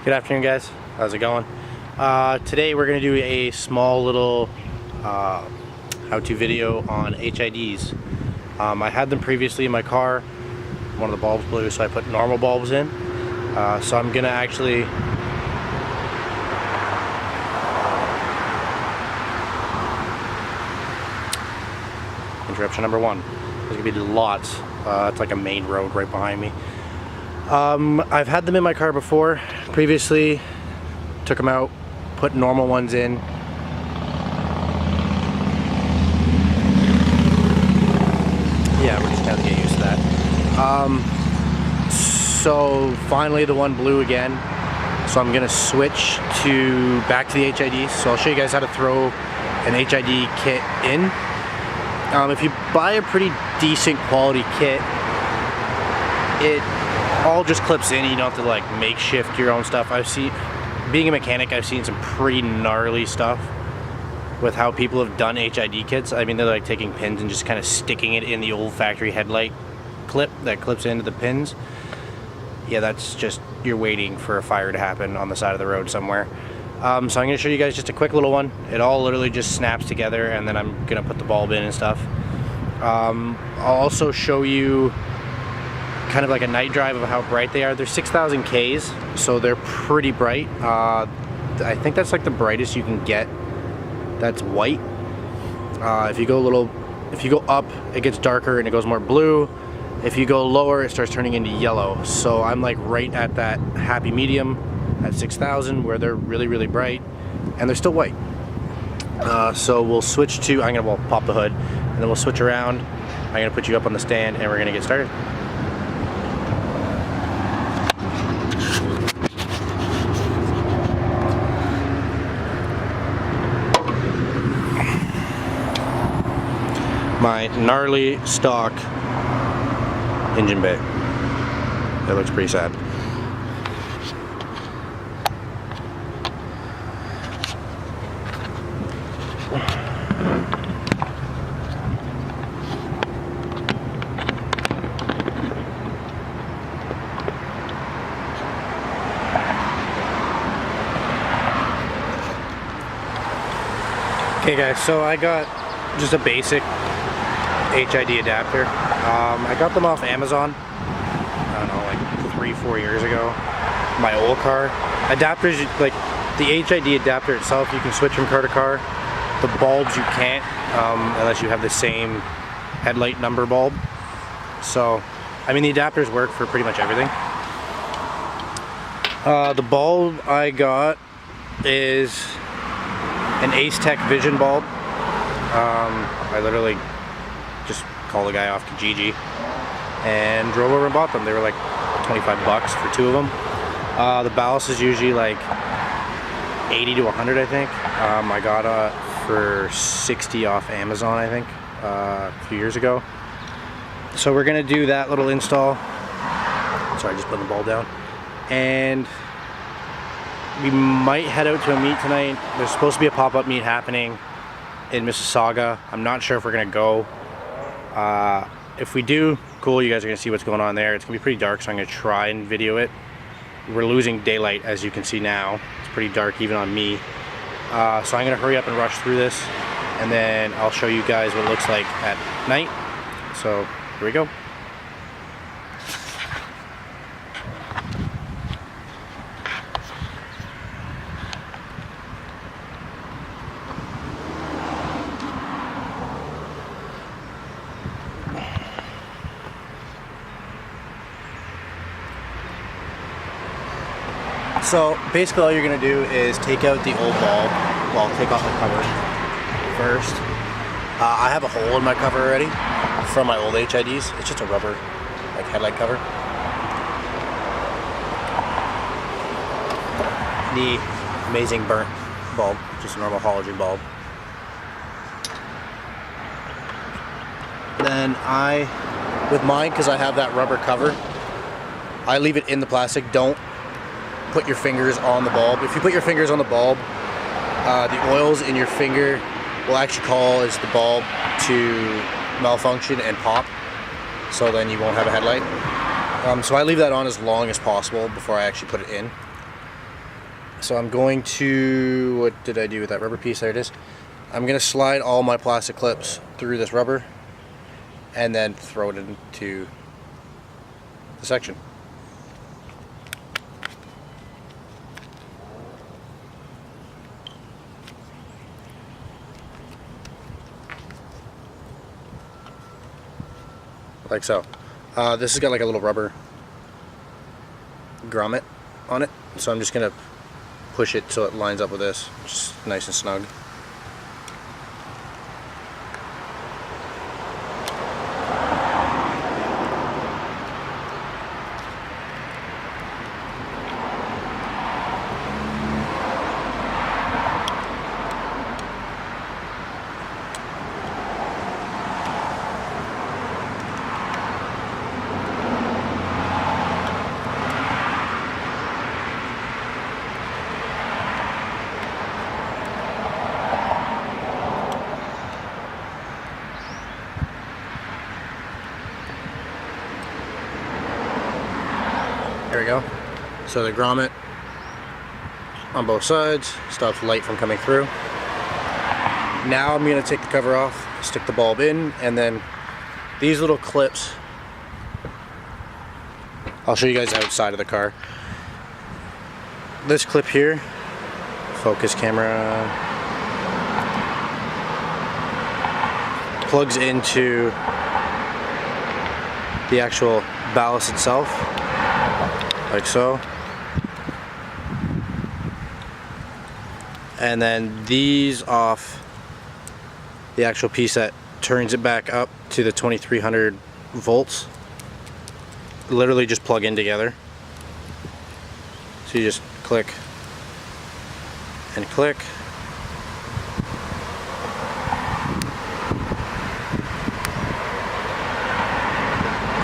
Good afternoon, guys. How's it going? Today we're going to do a small little how-to video on HIDs. I had them previously in my car. One of the bulbs blew, so I put normal bulbs in. So I'm going to actually interruption number one. There's going to be lots. It's like a main road right behind me. I've had them in my car before. Previously, took them out, put normal ones in. Yeah, we're just gonna get used to that. So finally the one blew again. So I'm gonna switch back to the HIDs. So I'll show you guys how to throw an HID kit in. If you buy a pretty decent quality kit, it all just clips in. You don't have to like makeshift your own stuff. Being a mechanic, I've seen some pretty gnarly stuff with how people have done HID kits. I mean, they're like taking pins and just kind of sticking it in the old factory headlight clip that clips into the pins. Yeah, that's just, you're waiting for a fire to happen on the side of the road somewhere. So I'm going to show you guys just a quick little one. It all literally just snaps together, and then I'm going to put the bulb in and stuff. I'll also show you kind of like a night drive of how bright they are. They're 6,000 Ks, so they're pretty bright. I think that's like the brightest you can get that's white. If you go up, it gets darker and it goes more blue. If you go lower, it starts turning into yellow. So I'm like right at that happy medium at 6,000 where they're really, really bright and they're still white. So we'll switch to, we'll pop the hood and then we'll switch around. I'm gonna put you up on the stand and we're gonna get started. My gnarly stock engine bay. That looks pretty sad. Okay guys, so I got just a basic HID adapter. I got them off Amazon, I don't know, like 3-4 years ago. My old car. Adapters, like the HID adapter itself, you can switch from car to car. The bulbs you can't, unless you have the same headlight number bulb. So, I mean, the adapters work for pretty much everything. The bulb I got is an Ace Tech Vision bulb. I literally just called the guy off Kijiji and drove over and bought them. They were like 25 bucks for 2 of them. The ballast is usually like 80 to 100, I think. I got it for 60 off Amazon, I think, a few years ago. So we're gonna do that little install. Sorry, just putting the bulb down. And we might head out to a meet tonight. There's supposed to be a pop-up meet happening in Mississauga. I'm not sure if we're gonna go. If we do, cool, you guys are gonna see what's going on there. It's gonna be pretty dark, so I'm gonna try and video it. We're losing daylight, as you can see now. It's pretty dark even on me. So I'm gonna hurry up and rush through this, and then I'll show you guys what it looks like at night. So here we go. So basically all you're going to do is take out the old bulb, well, take off the cover first. I have a hole in my cover already from my old HIDs. It's just a rubber like headlight cover. The amazing burnt bulb, just a normal halogen bulb. Then with mine, because I have that rubber cover, I leave it in the plastic. Don't put your fingers on the bulb. If you put your fingers on the bulb, the oils in your finger will actually cause the bulb to malfunction and pop, so then you won't have a headlight. So I leave that on as long as possible before I actually put it in. So I'm going to, what did I do with that rubber piece? There it is. I'm going to slide all my plastic clips through this rubber and then throw it into the section. Like so. This has got like a little rubber grommet on it, so I'm just gonna push it so it lines up with this, just nice and snug. There we go. So the grommet on both sides stops light from coming through. Now I'm going to take the cover off, stick the bulb in, and then these little clips, I'll show you guys outside of the car. This clip here, focus camera, plugs into the actual ballast itself, like so. And then these off the actual piece that turns it back up to the 2300 volts literally just plug in together. So you just click and click.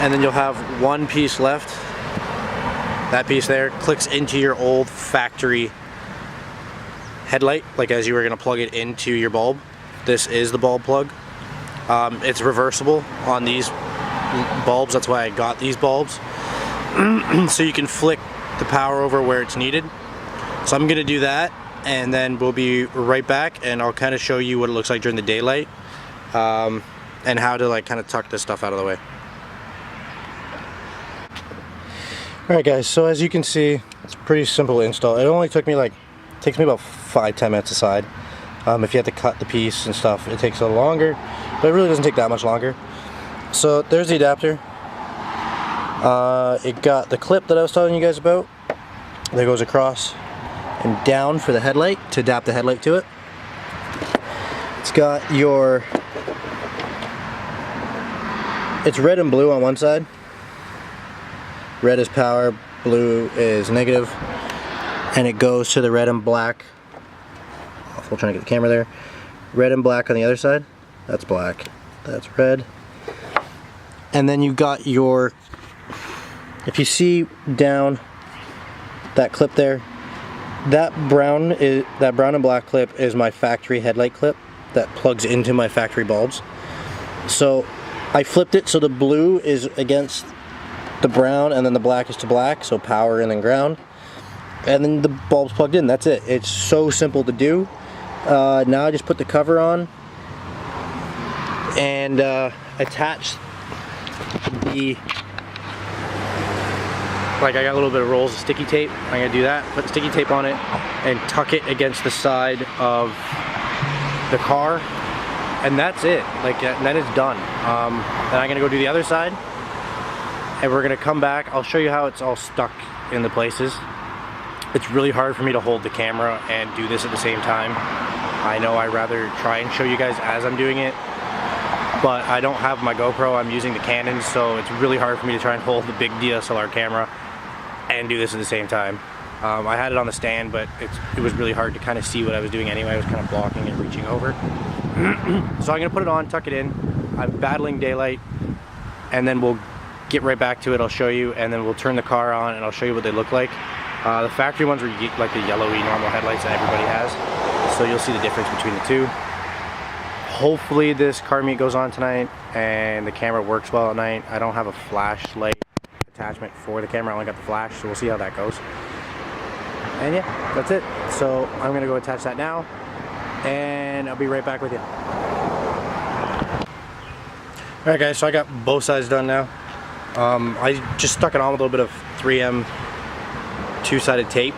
And then you'll have one piece left. That piece there clicks into your old factory headlight, like as you were going to plug it into your bulb. This is the bulb plug. It's reversible on these bulbs, that's why I got these bulbs. So you can flick the power over where it's needed. So I'm going to do that, and then we'll be right back, and I'll kind of show you what it looks like during the daylight, and how to like kind of tuck this stuff out of the way. Alright guys, so as you can see, it's a pretty simple install. It only took me takes me about 5-10 minutes aside. If you have to cut the piece and stuff, it takes a little longer, but it really doesn't take that much longer. So there's the adapter. It got the clip that I was telling you guys about that goes across and down for the headlight to adapt the headlight to it. It's got your, it's red and blue on one side. Red is power, blue is negative, and it goes to the red and black. I'm trying to get the camera there. Red and black on the other side. That's black. That's red. And then you got your, if you see down that clip there, that brown and black clip is my factory headlight clip that plugs into my factory bulbs. So I flipped it so the blue is against the brown and then the black is to black, so power and then ground, and then the bulb's plugged in. That's it. It's so simple to do. Now I just put the cover on and attach the, like I got a little bit of rolls of sticky tape. I'm gonna do that, put sticky tape on it and tuck it against the side of the car, and that's it. Like, and then it's done. Then I'm gonna go do the other side, and we're gonna come back. I'll show you how it's all stuck in the places. It's really hard for me to hold the camera and do this at the same time. I know I'd rather try and show you guys as I'm doing it, but I don't have my GoPro, I'm using the Canon, so it's really hard for me to try and hold the big DSLR camera and do this at the same time. I had it on the stand, but it was really hard to kind of see what I was doing anyway. I was kind of blocking and reaching over. So I'm gonna put it on, tuck it in. I'm battling daylight, and then we'll get right back to it. I'll show you, and then we'll turn the car on and I'll show you what they look like. The factory ones are like the yellowy normal headlights that everybody has, so you'll see the difference between the two. Hopefully this car meet goes on tonight and the camera works well at night. I don't have a flashlight attachment for the camera, I only got the flash, so we'll see how that goes. And yeah, that's it. So I'm gonna go attach that now, and I'll be right back with you. Alright guys, so I got both sides done now. I just stuck it on with a little bit of 3M two-sided tape.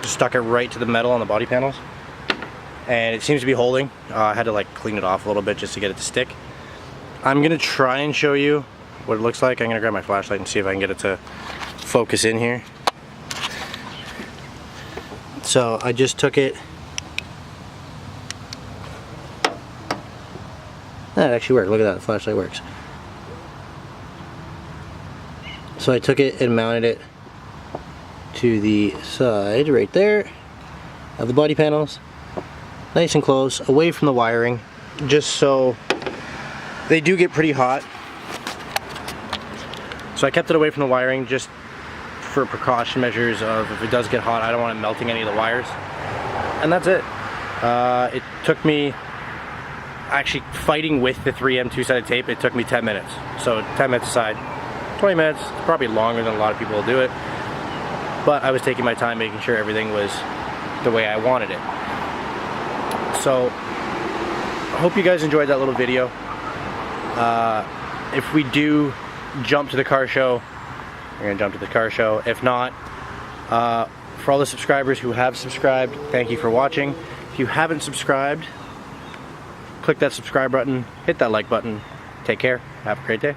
Just stuck it right to the metal on the body panels. And it seems to be holding. I had to like clean it off a little bit just to get it to stick. I'm gonna try and show you what it looks like. I'm gonna grab my flashlight and see if I can get it to focus in here. So I just took it. That actually worked. Look at that, the flashlight works. So I took it and mounted it to the side right there of the body panels. Nice and close, away from the wiring, just so they do get pretty hot. So I kept it away from the wiring just for precaution measures of if it does get hot, I don't want it melting any of the wires. And that's it. It took me, actually fighting with the 3M two-sided tape, it took me 10 minutes. So 10 minutes aside, 20 minutes, probably longer than a lot of people will do it. But I was taking my time making sure everything was the way I wanted it. So I hope you guys enjoyed that little video. If we do jump to the car show, we're gonna jump to the car show. If not, for all the subscribers who have subscribed, thank you for watching. If you haven't subscribed, click that subscribe button, hit that like button. Take care, have a great day.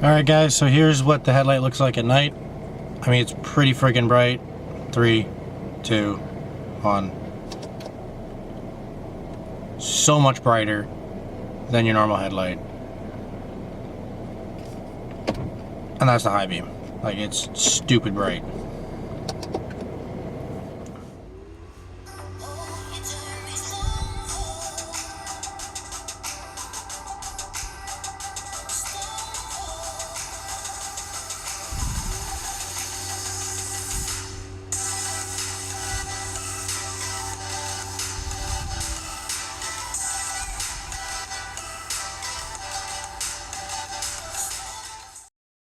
Alright guys, so here's what the headlight looks like at night. I mean, it's pretty friggin' bright. 3, 2, 1. So much brighter than your normal headlight. And that's the high beam. Like, it's stupid bright.